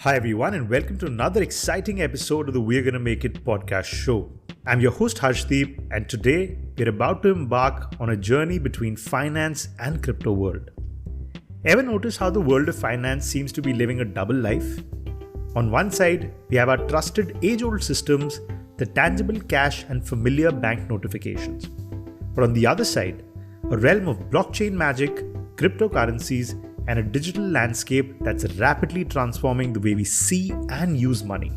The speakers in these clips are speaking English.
Hi everyone and welcome to another exciting episode of the We're Gonna Make It podcast show. I'm your host Harshdeep and today we're about to embark on a journey between finance and crypto world. Ever notice how the world of finance seems to be living a double life? On one side, we have our trusted age-old systems, the tangible cash and familiar bank notifications. But on the other side, a realm of blockchain magic, cryptocurrencies, and a digital landscape that's rapidly transforming the way we see and use money.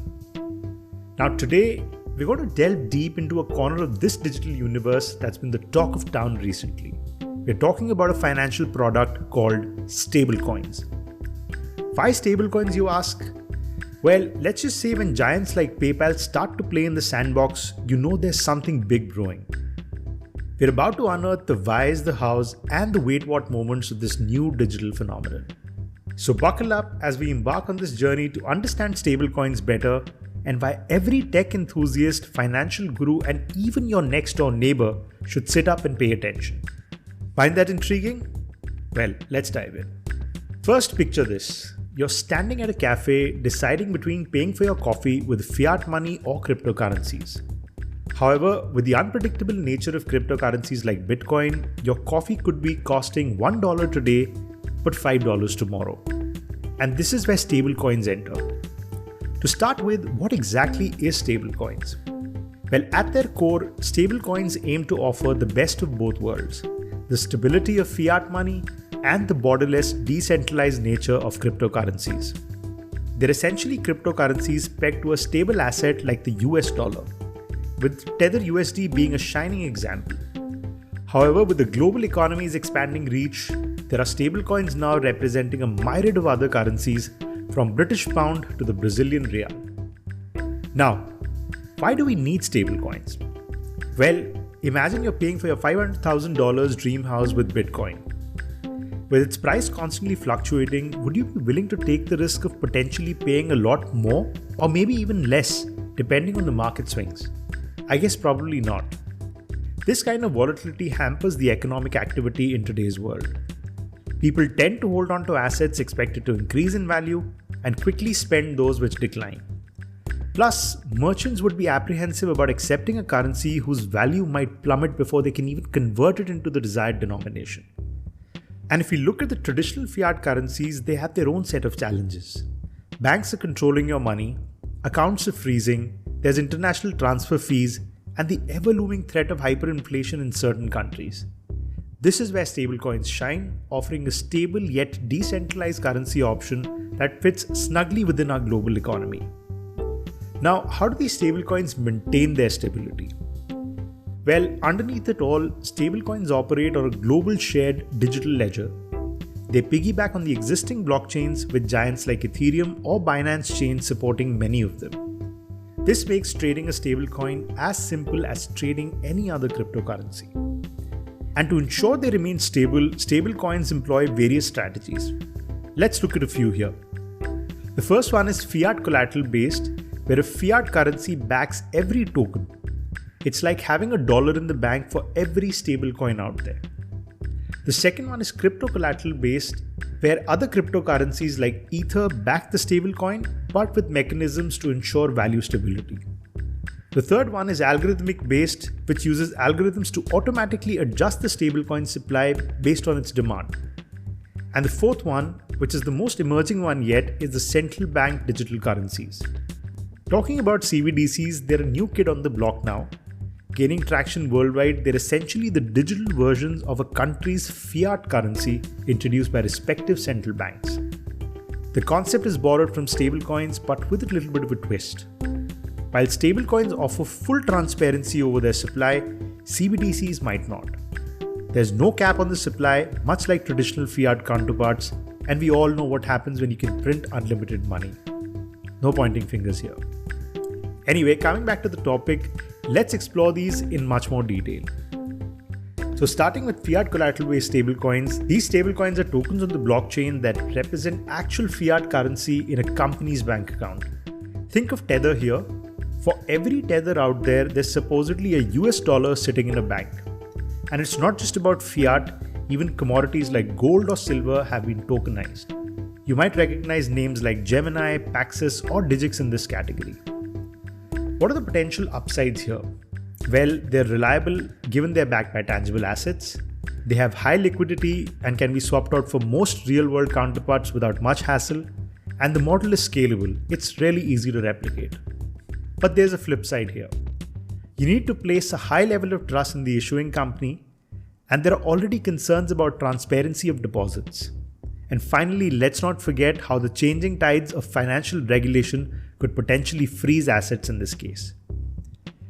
Now today, we're going to delve deep into a corner of this digital universe that's been the talk of town recently. We're talking about a financial product called stablecoins. Why stablecoins, you ask? Well, let's just say when giants like PayPal start to play in the sandbox, you know there's something big brewing. We're about to unearth the whys, the hows, and the wait-what moments of this new digital phenomenon. So buckle up as we embark on this journey to understand stablecoins better and why every tech enthusiast, financial guru, and even your next-door neighbor should sit up and pay attention. Find that intriguing? Well, let's dive in. First, picture this. You're standing at a cafe deciding between paying for your coffee with fiat money or cryptocurrencies. However, with the unpredictable nature of cryptocurrencies like Bitcoin, your coffee could be costing $1 today but $5 tomorrow. And this is where stablecoins enter. To start with, what exactly is stablecoins? Well, at their core, stablecoins aim to offer the best of both worlds, the stability of fiat money and the borderless, decentralized nature of cryptocurrencies. They're essentially cryptocurrencies pegged to a stable asset like the US dollar, with Tether USD being a shining example. However, with the global economy's expanding reach, there are stablecoins now representing a myriad of other currencies, from British pound to the Brazilian real. Now, why do we need stablecoins? Well, imagine you're paying for your $500,000 dream house with Bitcoin. With its price constantly fluctuating, would you be willing to take the risk of potentially paying a lot more or maybe even less, depending on the market swings? I guess probably not. This kind of volatility hampers the economic activity in today's world. People tend to hold on to assets expected to increase in value and quickly spend those which decline. Plus, merchants would be apprehensive about accepting a currency whose value might plummet before they can even convert it into the desired denomination. And if you look at the traditional fiat currencies, they have their own set of challenges. Banks are controlling your money, accounts are freezing, there's international transfer fees, and the ever-looming threat of hyperinflation in certain countries. This is where stablecoins shine, offering a stable yet decentralized currency option that fits snugly within our global economy. Now, how do these stablecoins maintain their stability? Well, underneath it all, stablecoins operate on a global shared digital ledger. They piggyback on the existing blockchains with giants like Ethereum or Binance Chain supporting many of them. This makes trading a stablecoin as simple as trading any other cryptocurrency. And to ensure they remain stable, stablecoins employ various strategies. Let's look at a few here. The first one is fiat collateral based, where a fiat currency backs every token. It's like having a dollar in the bank for every stablecoin out there. The second one is crypto collateral based, where other cryptocurrencies like Ether back the stablecoin, but with mechanisms to ensure value stability. The third one is algorithmic based, which uses algorithms to automatically adjust the stablecoin supply based on its demand. And the fourth one, which is the most emerging one yet, is the central bank digital currencies. Talking about CBDCs, they're a new kid on the block now. Gaining traction worldwide, they're essentially the digital versions of a country's fiat currency introduced by respective central banks. The concept is borrowed from stablecoins, but with a little bit of a twist. While stablecoins offer full transparency over their supply, CBDCs might not. There's no cap on the supply, much like traditional fiat counterparts, and we all know what happens when you can print unlimited money. No pointing fingers here. Anyway, coming back to the topic, let's explore these in much more detail. So starting with fiat collateral-based stablecoins, these stablecoins are tokens on the blockchain that represent actual fiat currency in a company's bank account. Think of Tether here. For every Tether out there, there's supposedly a US dollar sitting in a bank. And it's not just about fiat, even commodities like gold or silver have been tokenized. You might recognize names like Gemini, Paxos, or Digix in this category. What are the potential upsides here? Well, they're reliable given they're backed by tangible assets. They have high liquidity and can be swapped out for most real-world counterparts without much hassle. And the model is scalable. It's really easy to replicate. But there's a flip side here. You need to place a high level of trust in the issuing company, and there are already concerns about transparency of deposits. And finally, let's not forget how the changing tides of financial regulation could potentially freeze assets in this case.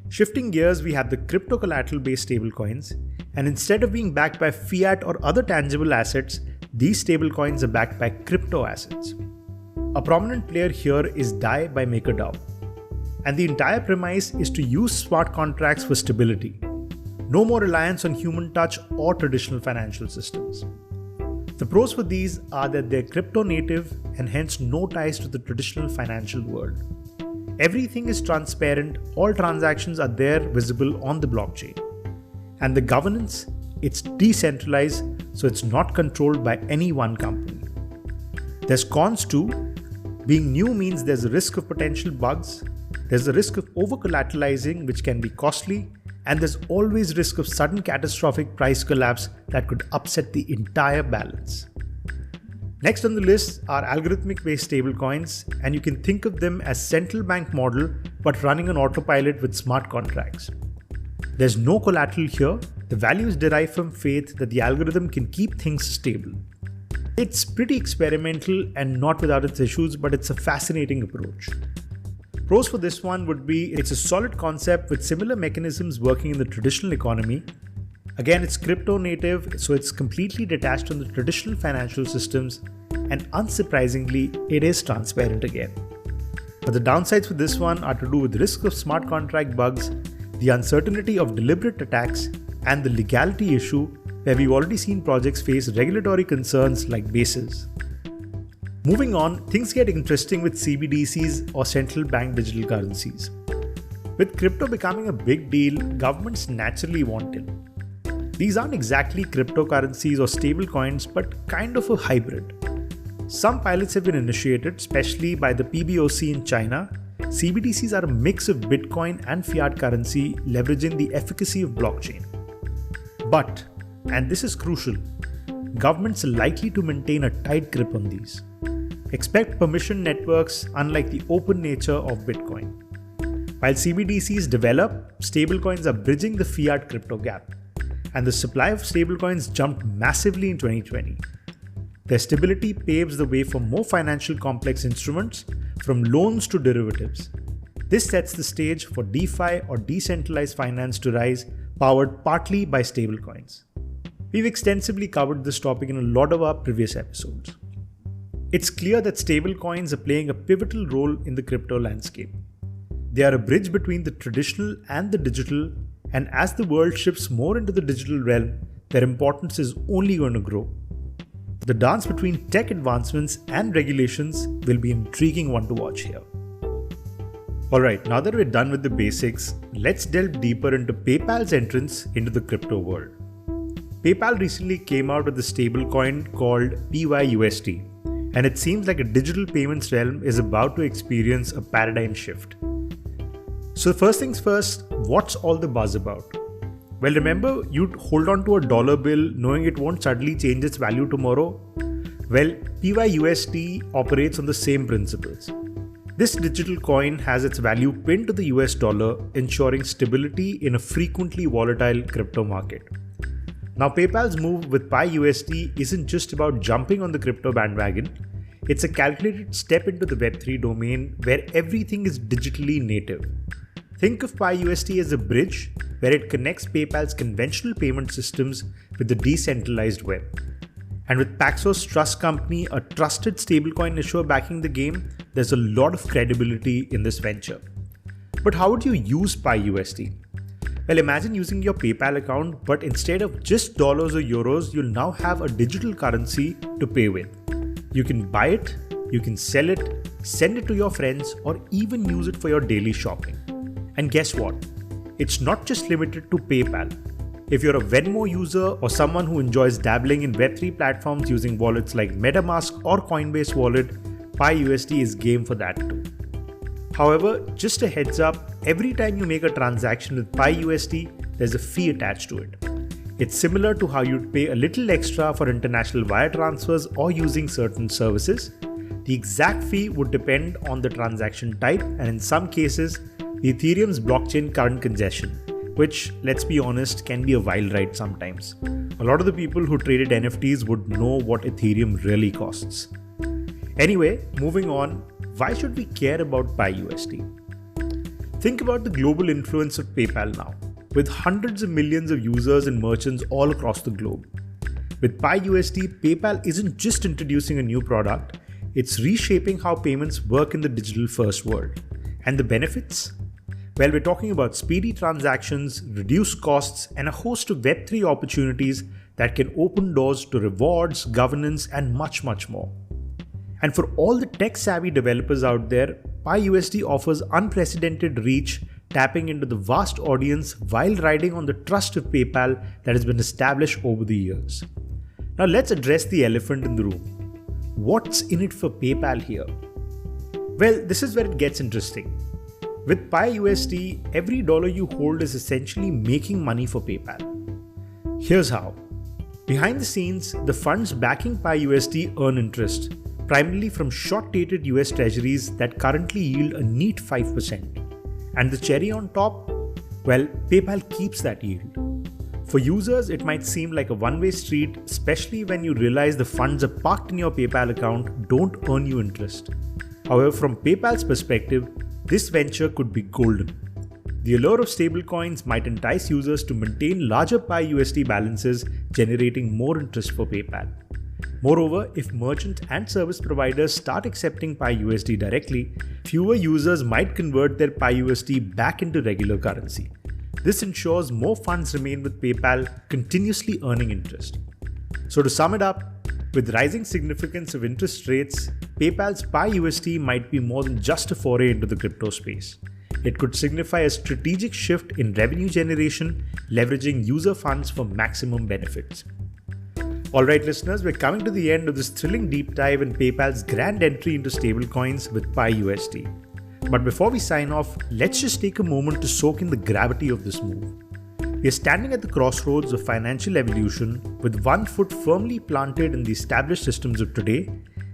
Shifting gears, we have the crypto collateral-based stablecoins, and instead of being backed by fiat or other tangible assets, these stablecoins are backed by crypto assets. A prominent player here is DAI by MakerDAO, and the entire premise is to use smart contracts for stability. No more reliance on human touch or traditional financial systems. The pros for these are that they're crypto native and hence no ties to the traditional financial world. Everything is transparent, all transactions are there visible on the blockchain. And the governance, it's decentralized, so it's not controlled by any one company. There's cons too. Being new means there's a risk of potential bugs, there's a risk of over-collateralizing which can be costly, and there's always risk of sudden catastrophic price collapse that could upset the entire balance. Next on the list are algorithmic-based stablecoins, and you can think of them as central bank model but running on autopilot with smart contracts. There's no collateral here. The value is derived from faith that the algorithm can keep things stable. It's pretty experimental and not without its issues, but it's a fascinating approach. Pros for this one would be it's a solid concept with similar mechanisms working in the traditional economy. Again, it's crypto native, so it's completely detached from the traditional financial systems, and unsurprisingly, it is transparent again. But the downsides for this one are to do with risk of smart contract bugs, the uncertainty of deliberate attacks, and the legality issue where we've already seen projects face regulatory concerns like bases. Moving on, things get interesting with CBDCs or central bank digital currencies. With crypto becoming a big deal, governments naturally want in. These aren't exactly cryptocurrencies or stablecoins, but kind of a hybrid. Some pilots have been initiated, especially by the PBOC in China. CBDCs are a mix of Bitcoin and fiat currency, leveraging the efficacy of blockchain. But, and this is crucial, governments are likely to maintain a tight grip on these. Expect permission networks unlike the open nature of Bitcoin. While CBDCs develop, stablecoins are bridging the fiat crypto gap, and the supply of stablecoins jumped massively in 2020. Their stability paves the way for more financial complex instruments, from loans to derivatives. This sets the stage for DeFi or decentralized finance to rise, powered partly by stablecoins. We've extensively covered this topic in a lot of our previous episodes. It's clear that stablecoins are playing a pivotal role in the crypto landscape. They are a bridge between the traditional and the digital, and as the world shifts more into the digital realm, their importance is only going to grow. The dance between tech advancements and regulations will be an intriguing one to watch here. Alright, now that we're done with the basics, let's delve deeper into PayPal's entrance into the crypto world. PayPal recently came out with a stablecoin called PYUSD, and it seems like a digital payments realm is about to experience a paradigm shift. So first things first, what's all the buzz about? Well, remember you'd hold on to a dollar bill knowing it won't suddenly change its value tomorrow? Well, PYUSD operates on the same principles. This digital coin has its value pinned to the US dollar, ensuring stability in a frequently volatile crypto market. Now, PayPal's move with PYUSD isn't just about jumping on the crypto bandwagon. It's a calculated step into the Web3 domain where everything is digitally native. Think of PYUSD as a bridge where it connects PayPal's conventional payment systems with the decentralized web. And with Paxos Trust Company, a trusted stablecoin issuer backing the game, there's a lot of credibility in this venture. But how would you use PYUSD? Well, imagine using your PayPal account, but instead of just dollars or euros, you'll now have a digital currency to pay with. You can buy it, you can sell it, send it to your friends, or even use it for your daily shopping. And guess what? It's not just limited to PayPal. If you're a Venmo user or someone who enjoys dabbling in Web3 platforms using wallets like MetaMask or Coinbase Wallet, PYUSD is game for that too. However, just a heads up, every time you make a transaction with PYUSD, there's a fee attached to it. It's similar to how you'd pay a little extra for international wire transfers or using certain services. The exact fee would depend on the transaction type and in some cases, the Ethereum's blockchain current congestion, which, let's be honest, can be a wild ride sometimes. A lot of the people who traded NFTs would know what Ethereum really costs. Anyway, moving on, why should we care about PYUSD? Think about the global influence of PayPal now, with hundreds of millions of users and merchants all across the globe. With PYUSD, PayPal isn't just introducing a new product, it's reshaping how payments work in the digital-first world. And the benefits? Well, we're talking about speedy transactions, reduced costs, and a host of Web3 opportunities that can open doors to rewards, governance, and much, much more. And for all the tech-savvy developers out there, PYUSD offers unprecedented reach, tapping into the vast audience while riding on the trust of PayPal that has been established over the years. Now let's address the elephant in the room. What's in it for PayPal here? Well, this is where it gets interesting. With PYUSD, every dollar you hold is essentially making money for PayPal. Here's how. Behind the scenes, the funds backing PYUSD earn interest, primarily from short-dated US treasuries that currently yield a neat 5%. And the cherry on top? Well, PayPal keeps that yield. For users, it might seem like a one-way street, especially when you realize the funds are parked in your PayPal account don't earn you interest. However, from PayPal's perspective, this venture could be golden. The allure of stablecoins might entice users to maintain larger PYUSD balances, generating more interest for PayPal. Moreover, if merchants and service providers start accepting PYUSD directly, fewer users might convert their PYUSD back into regular currency. This ensures more funds remain with PayPal, continuously earning interest. So to sum it up, with rising significance of interest rates, PayPal's PYUSD might be more than just a foray into the crypto space. It could signify a strategic shift in revenue generation, leveraging user funds for maximum benefits. Alright listeners, we're coming to the end of this thrilling deep dive in PayPal's grand entry into stablecoins with PYUSD. But before we sign off, let's just take a moment to soak in the gravity of this move. We are standing at the crossroads of financial evolution, with one foot firmly planted in the established systems of today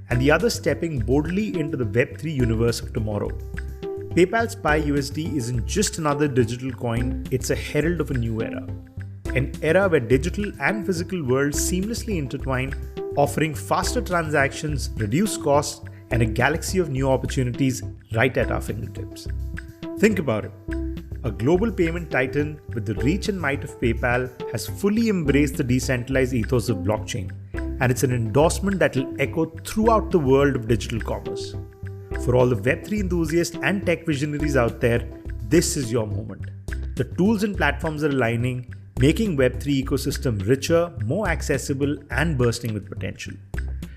and the other stepping boldly into the Web3 universe of tomorrow. PayPal's PYUSD isn't just another digital coin, it's a herald of a new era. An era where digital and physical worlds seamlessly intertwine, offering faster transactions, reduced costs, and a galaxy of new opportunities right at our fingertips. Think about it. A global payment titan with the reach and might of PayPal has fully embraced the decentralized ethos of blockchain, and it's an endorsement that will echo throughout the world of digital commerce. For all the Web3 enthusiasts and tech visionaries out there, this is your moment. The tools and platforms are aligning, making Web3 ecosystem richer, more accessible, and bursting with potential.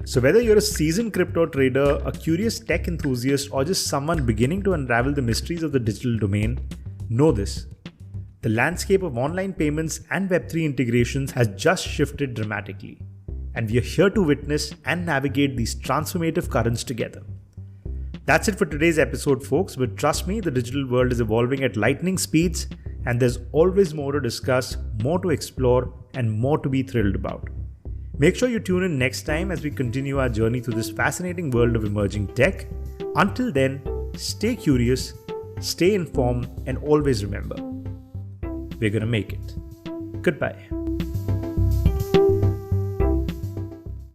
So whether you're a seasoned crypto trader, a curious tech enthusiast, or just someone beginning to unravel the mysteries of the digital domain, know this. The landscape of online payments and Web3 integrations has just shifted dramatically, and we are here to witness and navigate these transformative currents together. That's it for today's episode, folks, but trust me, the digital world is evolving at lightning speeds, and there's always more to discuss, more to explore, and more to be thrilled about. Make sure you tune in next time as we continue our journey through this fascinating world of emerging tech. Until then, stay curious, stay informed, and always remember, we're gonna make it. Goodbye.